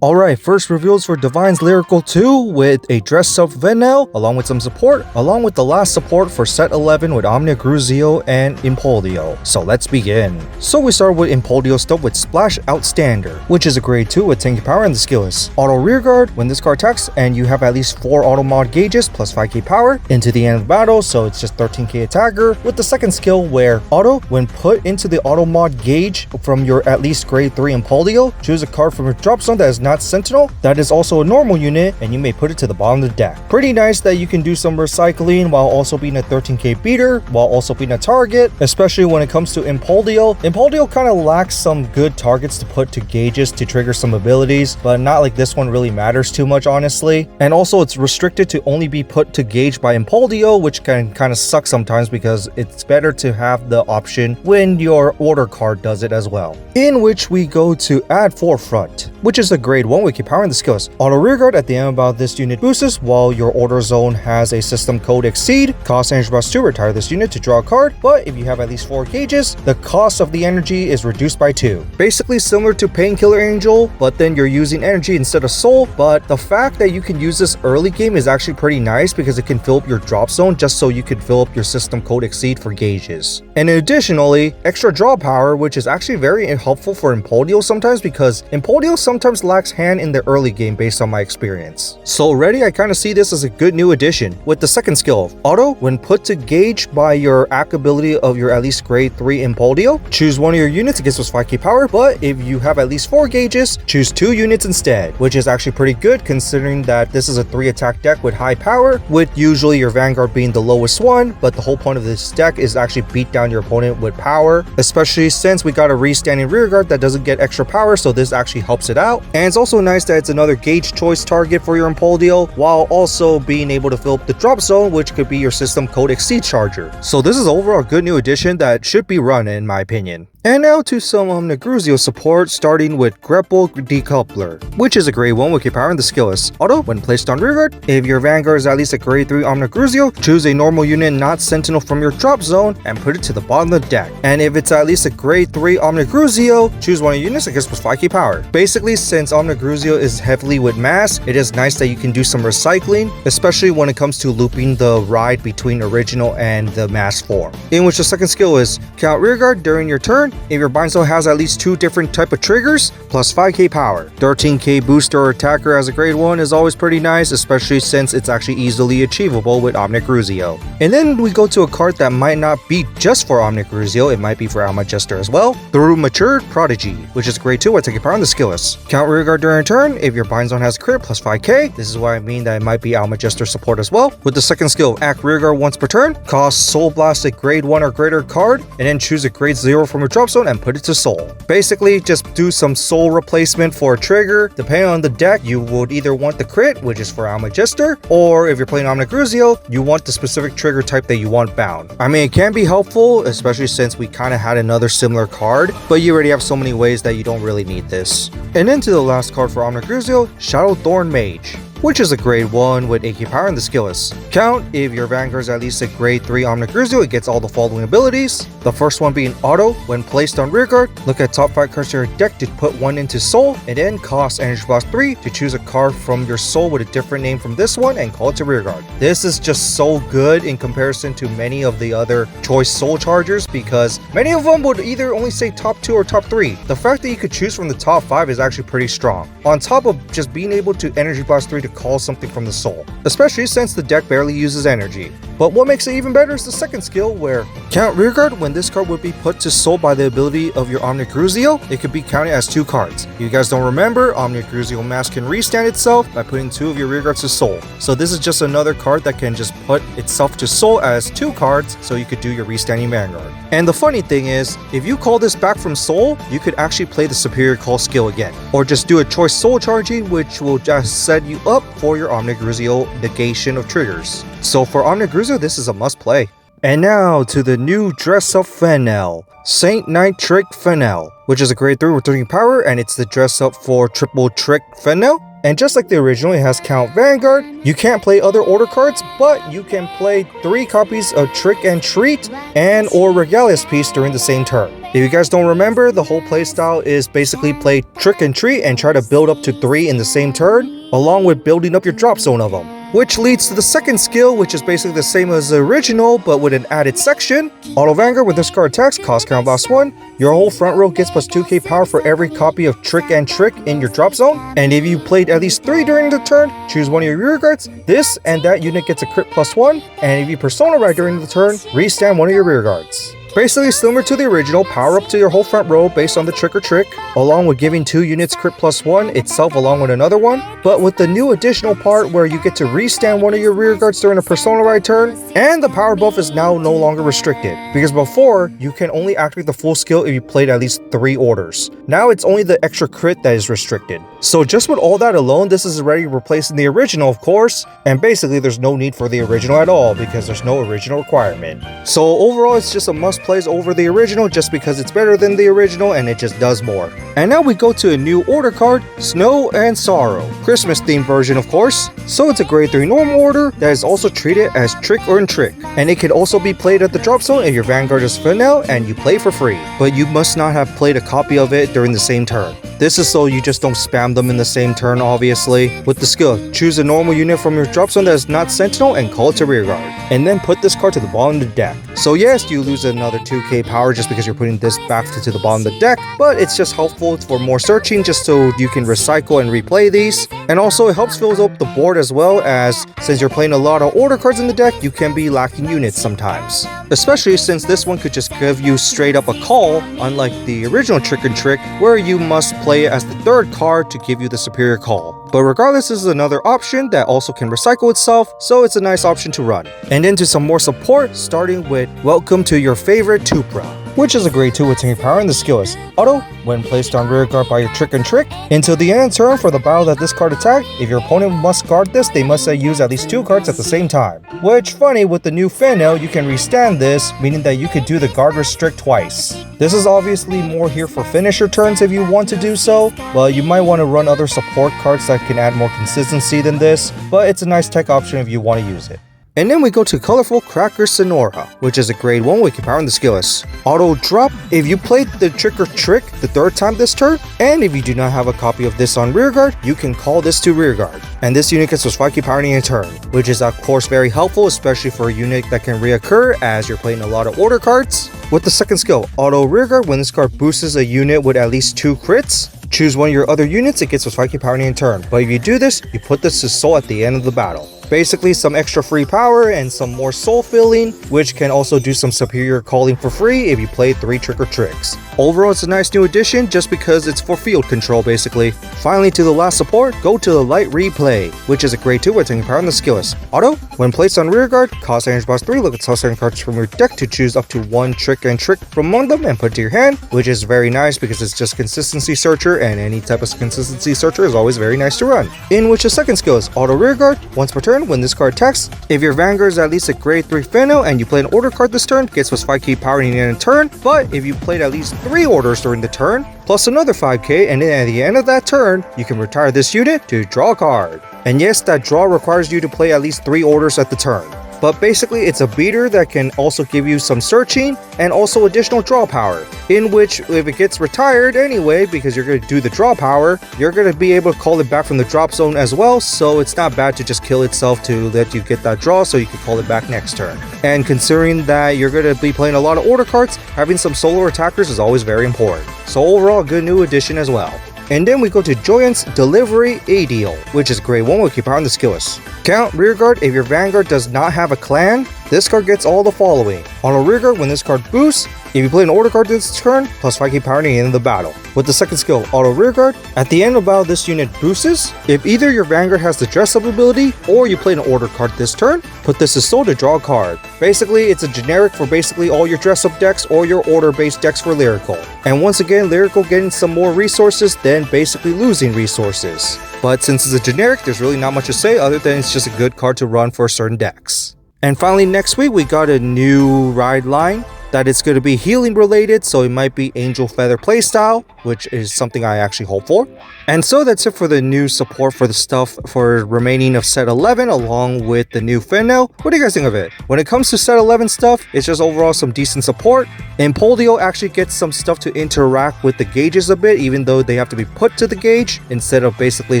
Alright, first reveals for Divinez Lyrical 2 with a DressUp Fenelle, along with some support, along with the last support for set 11 with Omnigruzio and Impauldio. So let's begin. So we start with Impauldio stuff with Splash Outstander, which is a grade 2 with 10k power, and the skill is Auto Rearguard when this card attacks and you have at least 4 auto mod gauges plus 5k power into the end of battle, so it's just 13k attacker, with the second skill where Auto, when put into the auto mod gauge from your at least grade 3 Impauldio, choose a card from your drop zone that is not Sentinel, that is also a normal unit, and you may put it to the bottom of the deck. Pretty nice that you can do some recycling while also being a 13k beater, while also being a target, especially when it comes to Impauldio. Impauldio kind of lacks some good targets to put to gauges to trigger some abilities, but not like this one really matters too much, honestly. And also it's restricted to only be put to gauge by Impauldio, which can kind of suck sometimes because it's better to have the option when your order card does it as well. In which we go to add Forefront, which is a grade 1 with power, and the skills Auto Rearguard at the end about this unit boosts while your order zone has a system code exceed. Cost energy plus 2, retire this unit to draw a card, but if you have at least 4 gauges, the cost of the energy is reduced by 2. Basically similar to Painkiller Angel, but then you're using energy instead of soul. But the fact that you can use this early game is actually pretty nice because it can fill up your drop zone just so you can fill up your system code exceed for gauges. And additionally, extra draw power, which is actually very helpful for Impauldio sometimes because Impauldio sometimes lacks hand in the early game based on my experience. So already I kind of see this as a good new addition. With the second skill, Auto, when put to gauge by your act ability of your at least grade 3 Impauldio, choose one of your units, it gives us 5k power, but if you have at least 4 gauges, choose 2 units instead, which is actually pretty good considering that this is a 3 attack deck with high power, with usually your Vanguard being the lowest one, but the whole point of this deck is actually beat down your opponent with power, especially since we got a restanding rearguard that doesn't get extra power, so this actually helps it out. And it's also nice that it's another gauge choice target for your Impauldio, while also being able to fill up the drop zone, which could be your system code exceed charger. So this is overall a good new addition that should be run in my opinion. And now to some Omnigruzio support, starting with Grapple Decoupler, which is a grade 1 with your power, and the skill is Auto, when placed on rearguard, if your Vanguard is at least a grade 3 Omnigruzio, choose a normal unit not Sentinel from your drop zone and put it to the bottom of the deck. And if it's at least a grade 3 Omnigruzio, choose one of your units that gets plus 5k power. Basically, since Omnigruzio is heavily with mass, it is nice that you can do some recycling, especially when it comes to looping the ride between original and the mass form. In which the second skill is count rearguard during your turn. If your bind zone has at least 2 different type of triggers, plus 5k power. 13k booster or attacker as a grade 1 is always pretty nice, especially since it's actually easily achievable with Omnigruzio. And then we go to a card that might not be just for Omnigruzio, it might be for Alma Jester as well, through Matured Prodigy, which is grade 2 with 10k power, and the skill is count rearguard during a turn. If your bind zone has a crit, plus 5k. This is why I mean that it might be Alma Jester support as well. With the second skill, act rearguard once per turn, cost Soul Blast a grade 1 or greater card, and then choose a grade 0 from your drop zone and put it to soul. Basically, just do some soul replacement for a trigger. Depending on the deck, you would either want the crit, which is for Alma Jester, or if you're playing Omnigruzio, you want the specific trigger type that you want bound. I mean, it can be helpful, especially since we kind of had another similar card, but you already have so many ways that you don't really need this. And then to the last card for Omnigruzio, Shadowthorn Mage, which is a grade 1 with 8k power, and the skill is count. If your Vanguard is at least a grade 3 Omnigruzio, it gets all the following abilities. The first one being Auto, when placed on rearguard, look at top 5 cards in your deck to put one into soul, and then cost energy plus 3 to choose a card from your soul with a different name from this one and call it to rearguard. This is just so good in comparison to many of the other choice soul chargers because many of them would either only say top 2 or top 3. The fact that you could choose from the top 5 is actually pretty strong, on top of just being able to energy plus 3 to call something from the soul, especially since the deck barely uses energy. But what makes it even better is the second skill where count rearguard. When this card would be put to soul by the ability of your Omnigruzio, it could be counted as 2 cards. If you guys don't remember, Omnigruzio Mask can restand itself by putting 2 of your rearguards to soul. So this is just another card that can just put itself to soul as 2 cards so you could do your restanding Vanguard. And the funny thing is, if you call this back from soul, you could actually play the superior call skill again, or just do a choice soul charging, which will just set you up for your Omnigruzio negation of triggers. So for Omnigruzio, this is a must play. And now to the new DressUp Fenelle, Saint Knight Trick Fenelle, which is a grade 3 with 13 power, and it's the DressUp for triple trick Fenelle. And just like the original, it has Count Vanguard. You can't play other order cards, but you can play 3 copies of Trick and Treat and or Regalia's Piece during the same turn. If you guys don't remember, the whole playstyle is basically play Trick and Treat and try to build up to 3 in the same turn, along with building up your drop zone of them. Which leads to the second skill, which is basically the same as the original, but with an added section. Auto Vanguard with this card attacks, cost count +1. Your whole front row gets +2k power for every copy of Trick and Trick in your drop zone. And if you played at least 3 during the turn, choose one of your rear guards. This and that unit gets a crit +1. And if you Persona Ride during the turn, restand one of your rear guards. Basically similar to the original, power up to your whole front row based on the Trick or Trick, along with giving 2 units crit +1 itself along with another one, but with the new additional part where you get to restand one of your rear guards during a Persona Ride turn, and the power buff is now no longer restricted, because before, you can only activate the full skill if you played at least 3 orders. Now it's only the extra crit that is restricted. So just with all that alone, this is already replacing the original, of course, and basically there's no need for the original at all, because there's no original requirement. So overall, it's just a must plays over the original just because it's better than the original and it just does more. And now we go to a new order card, Snow and Sorrow. Christmas themed version, of course. So it's a grade 3 normal order that is also treated as Trick or Trick. And it can also be played at the drop zone if your Vanguard is Fenelle and you play for free. But you must not have played a copy of it during the same turn. This is so you just don't spam them in the same turn, obviously. With the skill, choose a normal unit from your drop zone that is not Sentinel and call it to rear guard. And then put this card to the bottom of the deck. So yes, you lose another 2k power just because you're putting this back to the bottom of the deck, but it's just helpful for more searching just so you can recycle and replay these. And also it helps fill up the board as well, as since you're playing a lot of order cards in the deck, you can be lacking units sometimes. Especially since this one could just give you straight up a call, unlike the original Trick and Trick, where you must play it as the 3rd card to give you the superior call. But regardless, this is another option that also can recycle itself, so it's a nice option to run. And into some more support, starting with Welcome to Your Favorite Tupra, which is a grade 2 with 10 power, and the skill is Auto, when placed on rear guard by your Trick and Trick. Until the end of turn for the battle that this card attacked, if your opponent must guard this, they must use at least 2 cards at the same time. Which, funny, with the new Fenelle, you can restand this, meaning that you could do the guard restrict twice. This is obviously more here for finisher turns if you want to do so, but you might want to run other support cards that can add more consistency than this, but it's a nice tech option if you want to use it. And then we go to Colorful Cracker Sonora, which is a grade 1 with power, and the skill is Auto Drop if you played the Trick or Trick the 3rd time this turn, and if you do not have a copy of this on rear guard, you can call this to rear guard. And this unit gets plus 5k power in a turn, which is of course very helpful, especially for a unit that can reoccur as you're playing a lot of order cards. With the second skill, Auto Rear Guard, when this card boosts a unit with at least 2 crits, choose one of your other units, it gets plus 5k power in a turn. But if you do this, you put this to soul at the end of the battle. Basically some extra free power and some more soul filling, which can also do some superior calling for free if you play 3 Trick or Tricks. Overall, it's a nice new addition just because it's for field control basically. Finally, to the last support, go to the Light Replay, which is a grade 2 with 10 power, and the skill is Auto, when placed on rear guard, cost energy boss 3, look at top 7 cards from your deck to choose up to 1 Trick and Trick from among them and put it to your hand, which is very nice because it's just consistency searcher, and any type of consistency searcher is always very nice to run. In which the second skill is Auto Rear Guard, once per turn when this card attacks, if your Vanguard is at least a grade 3 Fenelle and you play an order card this turn, gets plus 5k power in the end of the turn, but if you played at least 3 orders during the turn, plus another 5k, and then at the end of that turn, you can retire this unit to draw a card. And yes, that draw requires you to play at least 3 orders at the turn. But basically, it's a beater that can also give you some searching and also additional draw power, in which if it gets retired anyway, because you're going to do the draw power, you're going to be able to call it back from the drop zone as well, so it's not bad to just kill itself to let you get that draw so you can call it back next turn. And considering that you're going to be playing a lot of order cards, having some solo attackers is always very important. So overall, a good new addition as well. And then we go to Joyance Delivery Ideal, which is grade 1 with power, and the skill is Count Rear Guard, if your Vanguard does not have a clan, this card gets all the following. Auto Rear Guard, when this card boosts, if you play an order card this turn, plus 5k power at the end of the battle. With the second skill, Auto Rear Guard, at the end of the battle this unit boosts if either your Vanguard has the DressUp ability or you play an order card this turn, put this to soul to draw a card. Basically, it's a generic for basically all your DressUp decks or your order-based decks for Lyrical. And once again, Lyrical getting some more resources than basically losing resources. But since it's a generic, there's really not much to say other than it's just a good card to run for certain decks. And finally, next week we got a new ride line that it's going to be healing related, so it might be Angel Feather playstyle, which is something I actually hope for. And so that's it for the new support for the stuff for remaining of set 11 along with the new Fenelle. What do you guys think of it? When it comes to set 11 stuff, it's just overall some decent support. Impauldio actually gets some stuff to interact with the gauges a bit, even though they have to be put to the gauge instead of basically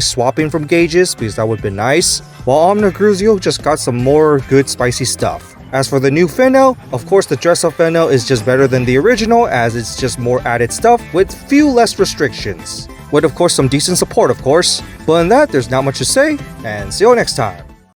swapping from gauges, because that would be nice. While Omnigruzio just got some more good spicy stuff. As for the new Fenelle, of course the DressUp Fenelle is just better than the original, as it's just more added stuff with few less restrictions. With of course some decent support of course. But in that, there's not much to say, and see you next time.